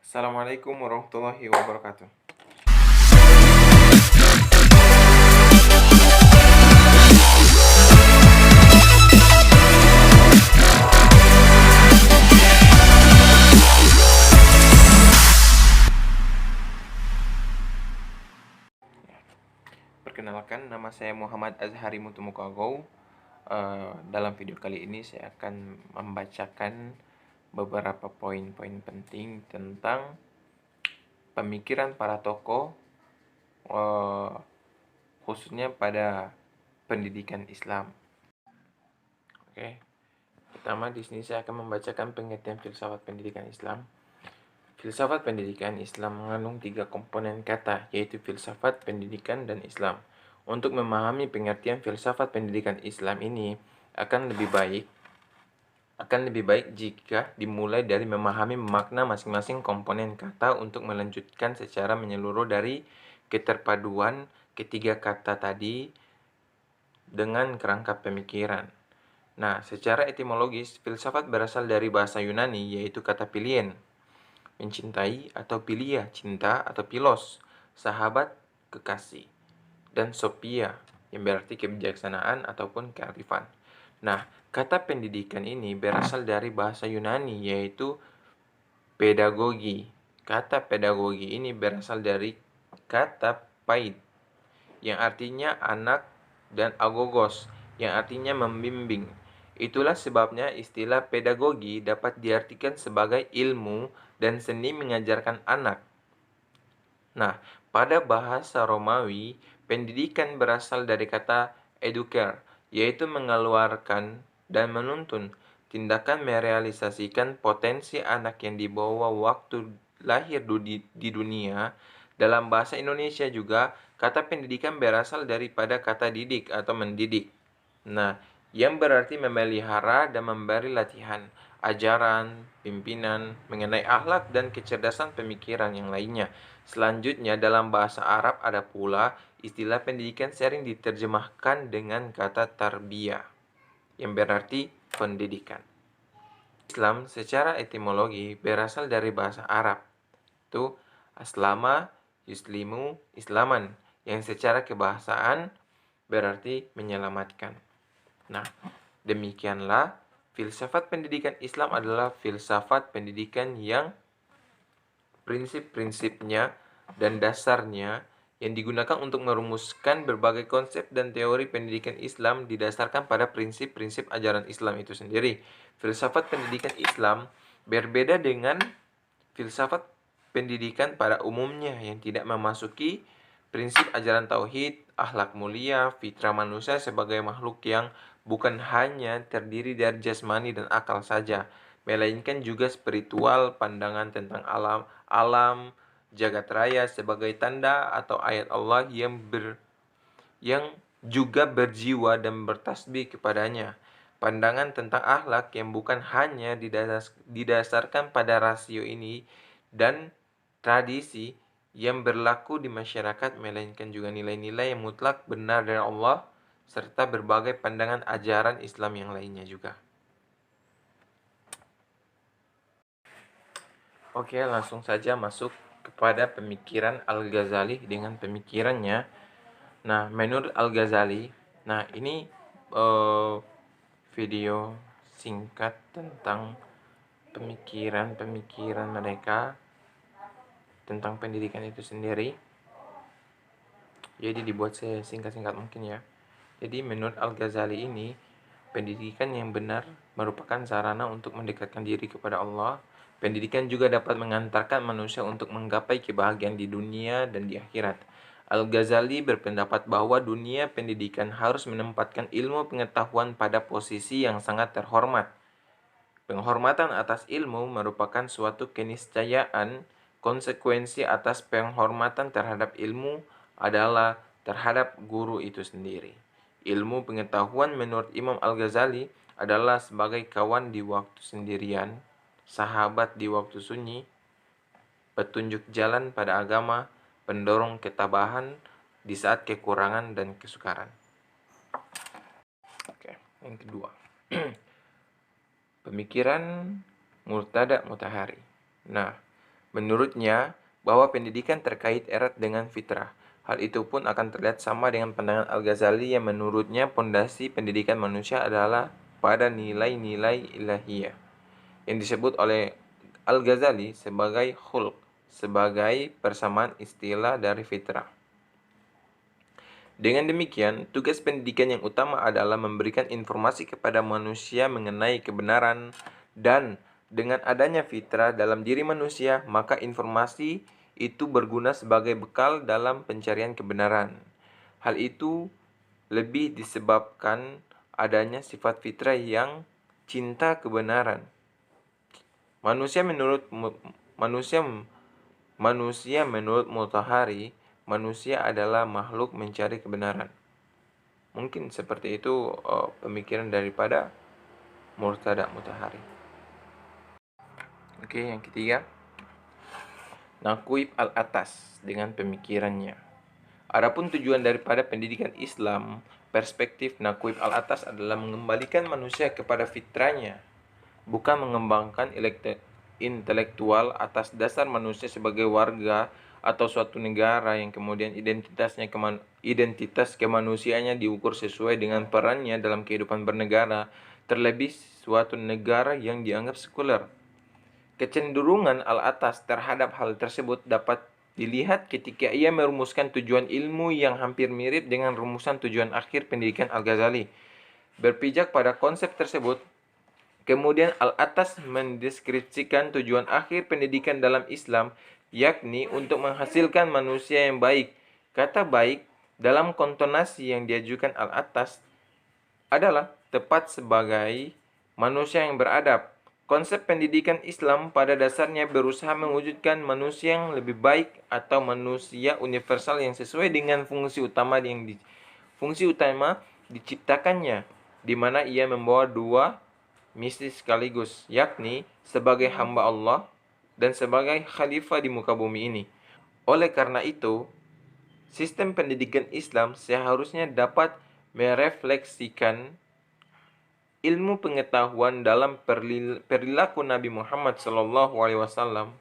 Assalamualaikum warahmatullahi wabarakatuh. Perkenalkan, nama saya Muhammad Azhari Mutumukago. Dalam video kali ini saya akan membacakan beberapa poin-poin penting tentang pemikiran para tokoh, khususnya pada pendidikan Islam. Oke. Pertama, di sini saya akan membacakan pengertian filsafat pendidikan Islam. Filsafat pendidikan Islam mengandung 3 komponen kata, yaitu filsafat, pendidikan, dan Islam. Untuk memahami pengertian filsafat pendidikan Islam ini akan lebih baik jika dimulai dari memahami makna masing-masing komponen kata untuk melanjutkan secara menyeluruh dari keterpaduan ketiga kata tadi dengan kerangka pemikiran. Nah, secara etimologis, filsafat berasal dari bahasa Yunani, yaitu kata pilien, mencintai atau pilia, cinta atau pilos, sahabat, kekasih, dan sophia, yang berarti kebijaksanaan ataupun kearifan. Nah, kata pendidikan ini berasal dari bahasa Yunani, yaitu pedagogi. Kata pedagogi ini berasal dari kata paid, yang artinya anak, dan agogos, yang artinya membimbing. Itulah sebabnya istilah pedagogi dapat diartikan sebagai ilmu dan seni mengajarkan anak. Nah, pada bahasa Romawi, pendidikan berasal dari kata educare, yaitu mengeluarkan dan menuntun, tindakan merealisasikan potensi anak yang dibawa waktu lahir di dunia. Dalam bahasa Indonesia juga, kata pendidikan berasal daripada kata didik atau mendidik. Nah, yang berarti memelihara dan memberi latihan, ajaran, pimpinan, mengenai akhlak dan kecerdasan pemikiran yang lainnya. Selanjutnya, dalam bahasa Arab ada pula istilah pendidikan sering diterjemahkan dengan kata tarbiyah, yang berarti pendidikan. Islam secara etimologi berasal dari bahasa Arab, itu aslama, yuslimu, islaman, yang secara kebahasaan berarti menyelamatkan. Nah, demikianlah filsafat pendidikan Islam adalah filsafat pendidikan yang prinsip-prinsipnya dan dasarnya yang digunakan untuk merumuskan berbagai konsep dan teori pendidikan Islam didasarkan pada prinsip-prinsip ajaran Islam itu sendiri. Filsafat pendidikan Islam berbeda dengan filsafat pendidikan pada umumnya yang tidak memasuki prinsip ajaran tauhid, akhlak mulia, fitrah manusia sebagai makhluk yang bukan hanya terdiri dari jasmani dan akal saja, melainkan juga spiritual, pandangan tentang alam, jagat raya sebagai tanda atau ayat Allah yang juga berjiwa dan bertasbih kepadanya. Pandangan tentang akhlak yang bukan hanya didasarkan pada rasio ini dan tradisi yang berlaku di masyarakat, melainkan juga nilai-nilai yang mutlak benar dari Allah, serta berbagai pandangan ajaran Islam yang lainnya juga. Oke, langsung saja masuk kepada pemikiran Al-Ghazali dengan pemikirannya. Nah, menurut Al-Ghazali, nah ini video singkat tentang pemikiran mereka tentang pendidikan itu sendiri. Jadi dibuat singkat-singkat mungkin ya. Jadi menurut Al-Ghazali ini, pendidikan yang benar merupakan sarana untuk mendekatkan diri kepada Allah. Pendidikan juga dapat mengantarkan manusia untuk menggapai kebahagiaan di dunia dan di akhirat. Al-Ghazali berpendapat bahwa dunia pendidikan harus menempatkan ilmu pengetahuan pada posisi yang sangat terhormat. Penghormatan atas ilmu merupakan suatu keniscayaan. Konsekuensi atas penghormatan terhadap ilmu adalah terhadap guru itu sendiri. Ilmu pengetahuan menurut Imam Al-Ghazali adalah sebagai kawan di waktu sendirian, sahabat di waktu sunyi, petunjuk jalan pada agama, pendorong ketabahan di saat kekurangan dan kesukaran. Oke, yang kedua. Pemikiran Murtada Mutahari. Nah, Menurutnya, bahwa pendidikan terkait erat dengan fitrah. Hal itu pun akan terlihat sama dengan pandangan Al-Ghazali yang menurutnya pondasi pendidikan manusia adalah pada nilai-nilai ilahiyah, yang disebut oleh Al-Ghazali sebagai khulq, sebagai persamaan istilah dari fitrah. Dengan demikian, tugas pendidikan yang utama adalah memberikan informasi kepada manusia mengenai kebenaran, dan dengan adanya fitrah dalam diri manusia, maka informasi itu berguna sebagai bekal dalam pencarian kebenaran. Hal itu lebih disebabkan adanya sifat fitrah yang cinta kebenaran. Manusia menurut Mutahari, manusia adalah makhluk mencari kebenaran. Mungkin seperti itu pemikiran daripada Murtada Mutahari. Oke, yang ketiga, Naqib al-Atas dengan pemikirannya. Adapun tujuan daripada pendidikan Islam, perspektif Naqib al-Atas adalah mengembalikan manusia kepada fitrahnya, bukan mengembangkan intelektual atas dasar manusia sebagai warga atau suatu negara yang kemudian identitas kemanusiaannya diukur sesuai dengan perannya dalam kehidupan bernegara, terlebih suatu negara yang dianggap sekuler. Kecenderungan al-Atas terhadap hal tersebut dapat dilihat ketika ia merumuskan tujuan ilmu yang hampir mirip dengan rumusan tujuan akhir pendidikan Al-Ghazali. Berpijak pada konsep tersebut, kemudian al-Atas mendeskripsikan tujuan akhir pendidikan dalam Islam, yakni untuk menghasilkan manusia yang baik. Kata baik dalam kontonasi yang diajukan al-Atas adalah tepat sebagai manusia yang beradab. Konsep pendidikan Islam pada dasarnya berusaha mewujudkan manusia yang lebih baik atau manusia universal yang sesuai dengan fungsi utama diciptakannya, di mana ia membawa dua misi sekaligus, yakni sebagai hamba Allah dan sebagai khalifah di muka bumi ini. Oleh karena itu, sistem pendidikan Islam seharusnya dapat merefleksikan ilmu pengetahuan dalam perilaku Nabi Muhammad SAW,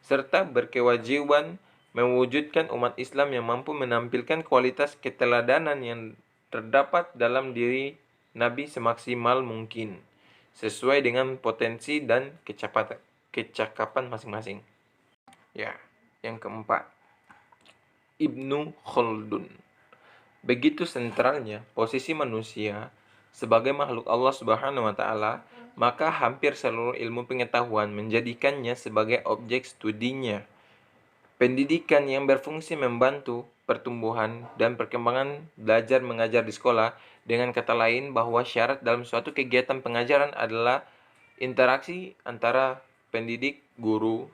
serta berkewajiban mewujudkan umat Islam yang mampu menampilkan kualitas keteladanan yang terdapat dalam diri Nabi semaksimal mungkin, sesuai dengan potensi dan kecakapan masing-masing. Ya, yang keempat, Ibnu Khaldun. Begitu sentralnya posisi manusia sebagai makhluk Allah Subhanahu wa taala, maka hampir seluruh ilmu pengetahuan menjadikannya sebagai objek studinya. Pendidikan yang berfungsi membantu pertumbuhan dan perkembangan belajar mengajar di sekolah, dengan kata lain bahwa syarat dalam suatu kegiatan pengajaran adalah interaksi antara pendidik, guru,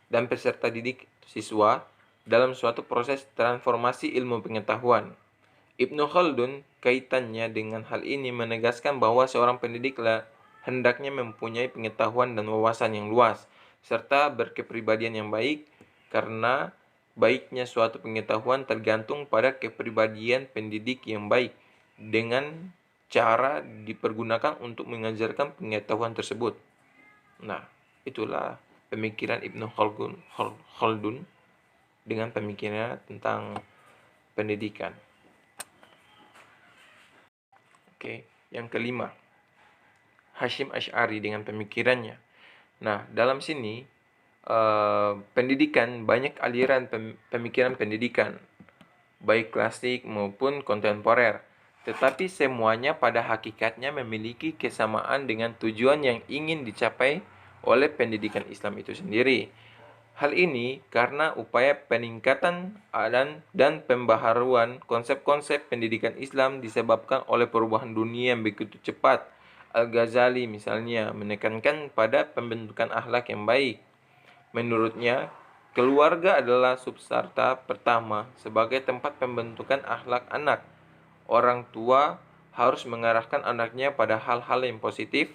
dan peserta didik siswa dalam suatu proses transformasi ilmu pengetahuan. Ibnu Khaldun kaitannya dengan hal ini menegaskan bahwa seorang pendidik hendaknya mempunyai pengetahuan dan wawasan yang luas, serta berkepribadian yang baik, karena baiknya suatu pengetahuan tergantung pada kepribadian pendidik yang baik, dengan cara dipergunakan untuk mengajarkan pengetahuan tersebut. Nah, itulah pemikiran Ibnu Khaldun dengan pemikirannya tentang pendidikan. Oke, yang kelima, Hasyim Asy'ari dengan pemikirannya. Nah, dalam sini pendidikan, banyak aliran pemikiran pendidikan, baik klasik maupun kontemporer, tetapi semuanya pada hakikatnya memiliki kesamaan dengan tujuan yang ingin dicapai oleh pendidikan Islam itu sendiri. Hal ini karena upaya peningkatan dan pembaharuan konsep-konsep pendidikan Islam disebabkan oleh perubahan dunia yang begitu cepat. Al-Ghazali misalnya menekankan pada pembentukan akhlak yang baik. Menurutnya, keluarga adalah substrata pertama sebagai tempat pembentukan akhlak anak. Orang tua harus mengarahkan anaknya pada hal-hal yang positif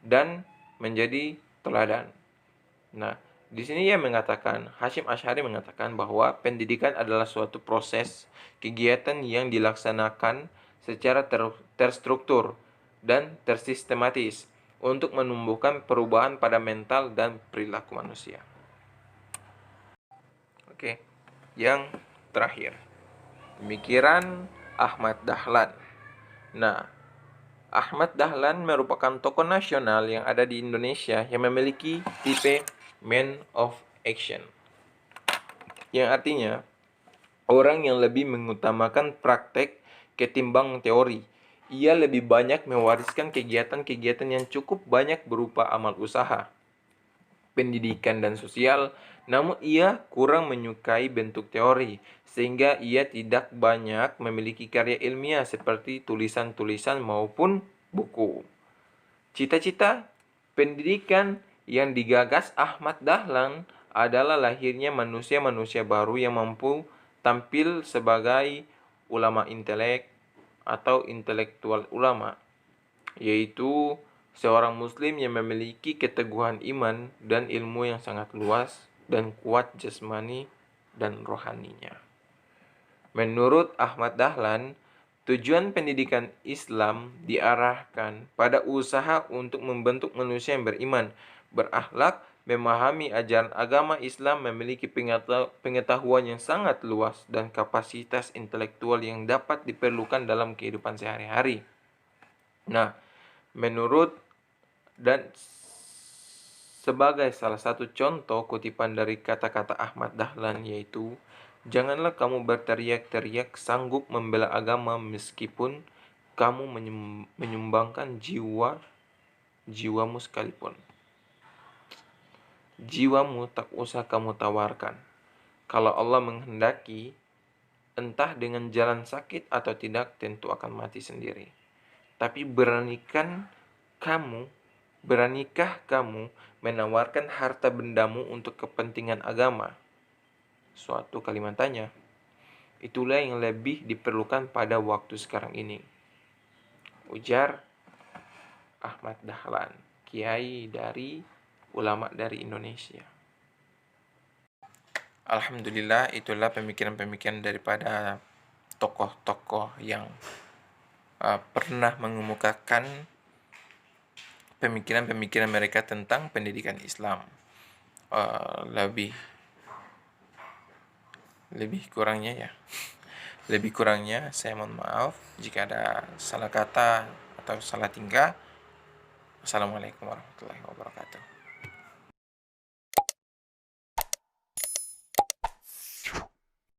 dan menjadi teladan. Nah, di sini Hasyim Asy'ari mengatakan bahwa pendidikan adalah suatu proses kegiatan yang dilaksanakan secara terstruktur dan tersistematis untuk menumbuhkan perubahan pada mental dan perilaku manusia. Oke, yang terakhir, pemikiran Ahmad Dahlan. Nah, Ahmad Dahlan merupakan tokoh nasional yang ada di Indonesia yang memiliki tipe man of action, yang artinya orang yang lebih mengutamakan praktek ketimbang teori. Ia lebih banyak mewariskan kegiatan-kegiatan yang cukup banyak berupa amal usaha, pendidikan, dan sosial, namun ia kurang menyukai bentuk teori, sehingga ia tidak banyak memiliki karya ilmiah seperti tulisan-tulisan maupun buku. Cita-cita pendidikan yang digagas Ahmad Dahlan adalah lahirnya manusia-manusia baru yang mampu tampil sebagai ulama intelek atau intelektual ulama, yaitu seorang muslim yang memiliki keteguhan iman dan ilmu yang sangat luas dan kuat jasmani dan rohaninya. Menurut Ahmad Dahlan, tujuan pendidikan Islam diarahkan pada usaha untuk membentuk manusia yang beriman, berakhlak, memahami ajaran agama Islam, memiliki pengetahuan yang sangat luas, dan kapasitas intelektual yang dapat diperlukan dalam kehidupan sehari-hari. Nah, menurut dan sebagai salah satu contoh kutipan dari kata-kata Ahmad Dahlan, yaitu janganlah kamu berteriak-teriak sanggup membela agama meskipun kamu menyumbangkan jiwamu sekalipun. Jiwamu tak usah kamu tawarkan. Kalau Allah menghendaki, entah dengan jalan sakit atau tidak, tentu akan mati sendiri. Tapi beranikah kamu menawarkan harta bendamu untuk kepentingan agama? Suatu kalimat tanya. Itulah yang lebih diperlukan pada waktu sekarang ini, ujar Ahmad Dahlan, kiai dari ulama dari Indonesia. Alhamdulillah, itulah pemikiran-pemikiran daripada tokoh-tokoh yang pernah mengemukakan pemikiran-pemikiran mereka tentang pendidikan Islam. Lebih kurangnya saya mohon maaf jika ada salah kata atau salah tingkah. Assalamualaikum warahmatullahi wabarakatuh.